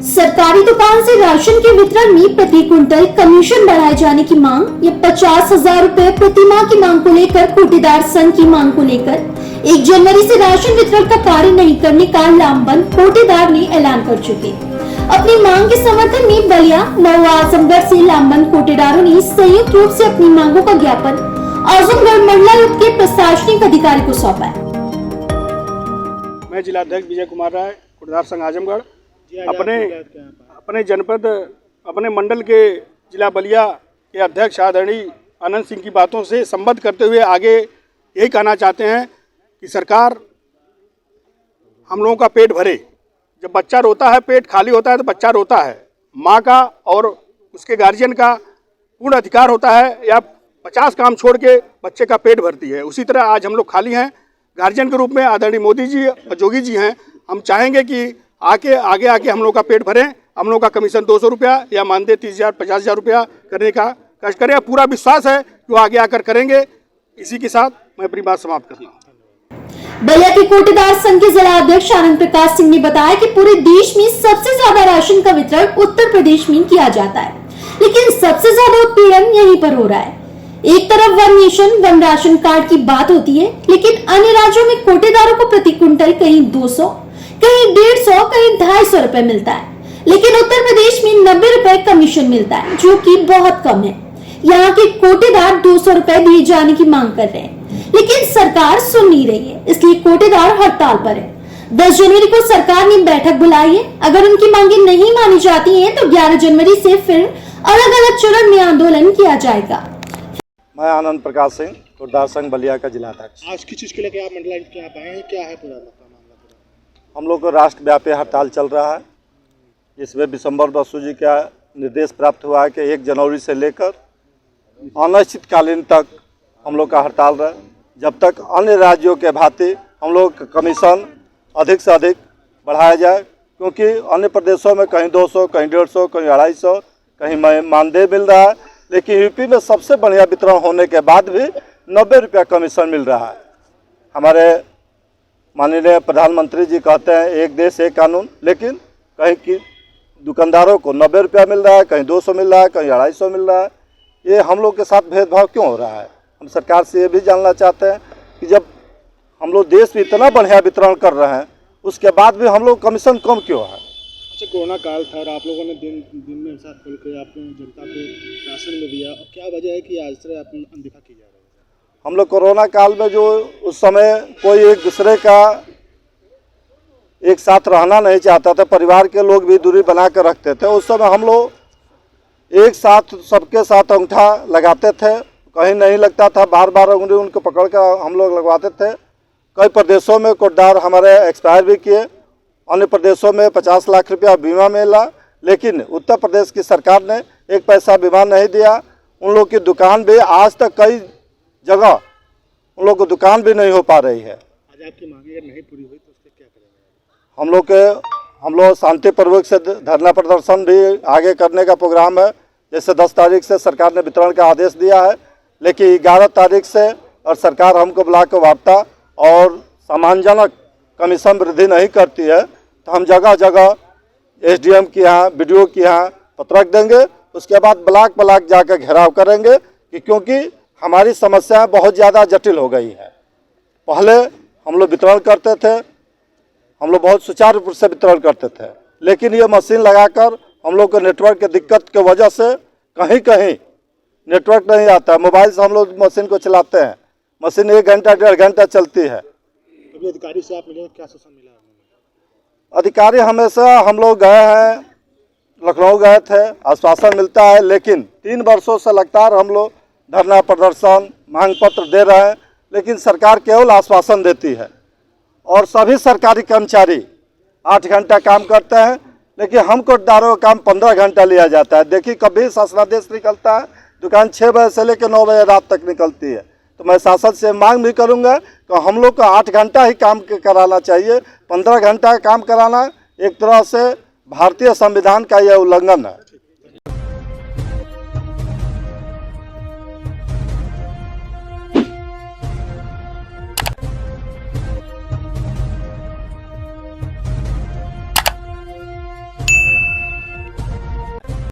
सरकारी दुकान से राशन के वितरण में प्रति क्विंटल कमीशन बढ़ाए जाने की मांग या 50,000 रुपए प्रति माह की मांग को लेकर कोटेदार संघ की मांग को लेकर 1 जनवरी से राशन वितरण का कार्य नहीं करने का लामबंद कोटेदार ने ऐलान कर चुके। अपनी मांग के समर्थन में बलिया नवा आजमगढ़ से लामबंद कोटेदारों ने संयुक्त रूप से अपनी मांगों का ज्ञापन आजमगढ़ मंडलायुक्त के प्रशासनिक अधिकारी को सौंपा है। मैं जिलाध्यक्ष विजय कुमार राय, कोटेदार संघ आजमगढ़ अपने जनपद अपने मंडल के जिला बलिया के अध्यक्ष आदरणीय आनंद सिंह की बातों से संबद्ध करते हुए आगे यही कहना चाहते हैं कि सरकार हम लोगों का पेट भरे। जब बच्चा रोता है, पेट खाली होता है तो बच्चा रोता है। माँ का और उसके गार्जियन का पूर्ण अधिकार होता है या 50 काम छोड़ के बच्चे का पेट भरती है। उसी तरह आज हम लोग खाली हैं। गार्जियन के रूप में आदरणीय मोदी जी और जोगी जी हैं। हम चाहेंगे कि आगे आके हम लोग का पेट भरें। हम लोग का कमीशन 200 रुपया या मानदेय 30,000 50,000 रुपया करने का कष्ट करें। पूरा विश्वास है कि वो आगे आकर करेंगे। इसी के साथ मैं अपनी बात समाप्त करता हूँ। बलिया के कोटेदार संघ के जिला अध्यक्ष आनंद प्रकाश सिंह ने बताया कि पूरे देश में सबसे ज्यादा राशन का वितरण उत्तर प्रदेश में किया जाता है, लेकिन सबसे ज्यादा उत्पीड़न यहीं पर हो रहा है। एक तरफ one nation one ration card की बात होती है, लेकिन अन्य राज्यों में कोटेदारों को प्रति क्विंटल कहीं 200, कहीं 150, कहीं 250 रुपए मिलता है, लेकिन उत्तर प्रदेश में 90 रुपए कमीशन मिलता है, जो कि बहुत कम है। यहाँ के कोटेदार 200 रुपए दिए जाने की मांग कर रहे हैं, लेकिन सरकार सुन नहीं रही है, इसलिए कोटेदार हड़ताल पर है। 10 जनवरी को सरकार ने बैठक बुलाई है। अगर उनकी मांगे नहीं मानी जाती हैं, तो 11 जनवरी से फिर अलग अलग चरण में आंदोलन किया जाएगा। मैं आनंद प्रकाश सिंह, कोटेदार संघ बलिया का जिला अध्यक्ष। आज किस चीज के लिए आप मंडलायुक्त के यहाँ आए हैं, क्या है पूरा मामला? हम लोग को राष्ट्रव्यापी हड़ताल चल रहा है। इसमें विशंबर बसु जी का निर्देश प्राप्त हुआ है कि 1 जनवरी से लेकर अनिश्चितकालीन तक हम लोग का हड़ताल रहे, जब तक अन्य राज्यों के भांति हम लोग का कमीशन अधिक से अधिक बढ़ाया जाए। क्योंकि अन्य प्रदेशों में कहीं 200, कहीं 150, कहीं 250, कहीं मानदेय मिल रहा है, लेकिन यूपी में सबसे बढ़िया वितरण होने के बाद भी 90 रुपया कमीशन मिल रहा है। हमारे माननीय प्रधानमंत्री जी कहते हैं एक देश एक कानून, लेकिन कहीं की दुकानदारों को 90 रुपया मिल रहा है, कहीं 200 मिल रहा है, कहीं 250 मिल रहा है। ये हम लोग के साथ भेदभाव क्यों हो रहा है? हम सरकार से ये भी जानना चाहते हैं कि जब हम लोग देश में इतना बढ़िया वितरण कर रहे हैं, उसके बाद भी हम लोग कमीशन कम क्यों है? अच्छा, कोरोना काल था और आप लोगों ने दिन में साथ खोल कर आपने जनता को राशन में दिया, और क्या वजह है कि आज तरह आप अनदेखा की जा रही है? हम लोग कोरोना काल में जो उस समय कोई एक दूसरे का एक साथ रहना नहीं चाहता था, परिवार के लोग भी दूरी बना कर रखते थे। उस समय हम लोग एक साथ सबके साथ अंगूठा लगाते थे, कहीं नहीं लगता था, बार बार उंगली उनको पकड़ कर हम लोग लगवाते थे। कई प्रदेशों में कोटेदार हमारे एक्सपायर भी किए, अन्य प्रदेशों में 50 लाख रुपया बीमा मिला, लेकिन उत्तर प्रदेश की सरकार ने 1 पैसा बीमा नहीं दिया। उन लोग की दुकान भी आज तक कई जगह उन लोग की दुकान भी नहीं हो पा रही है। आज आपकी मांगे अगर नहीं पूरी हुई तो उसके क्या करेंगे? हम लोग शांतिपूर्वक से धरना प्रदर्शन भी आगे करने का प्रोग्राम है। जैसे 10 तारीख से सरकार ने वितरण का आदेश दिया है, लेकिन 11 तारीख से और सरकार हमको बुला कर वार्ता और सम्मानजनक कमीशन वृद्धि नहीं करती है, तो हम जगह जगह SDM के यहाँ, BDO के यहाँ पत्र रख देंगे। उसके बाद ब्लॉक जाकर घेराव करेंगे कि क्योंकि हमारी समस्याएं बहुत ज़्यादा जटिल हो गई है। पहले हम लोग वितरण करते थे, हम लोग बहुत सुचारू रूप से वितरण करते थे, लेकिन ये मशीन लगाकर हम लोग को नेटवर्क की दिक्कत की वजह से कहीं कहीं नेटवर्क नहीं आता है। मोबाइल से हम लोग मशीन को चलाते हैं, मशीन 1 घंटा 1.5 घंटा चलती है। अभी अधिकारी से आप मिले, क्या आश्वासन मिला? अधिकारी हमेशा हम लोग गए हैं, लखनऊ गए थे, आश्वासन मिलता है, लेकिन 3 वर्षों से लगातार हम लोग धरना प्रदर्शन मांग पत्र दे रहे हैं, लेकिन सरकार केवल आश्वासन देती है। और सभी सरकारी कर्मचारी 8 घंटा काम करते हैं, लेकिन हम कोटेदारों का काम 15 घंटा लिया जाता है। देखिए, कभी शासनादेश निकलता है, दुकान 6 बजे से लेकर 9 बजे रात तक निकलती है। तो मैं शासन से मांग भी करूंगा कि हम लोग को 8 घंटा ही काम कराना चाहिए। 15 घंटा काम कराना एक तरह से भारतीय संविधान का यह उल्लंघन है।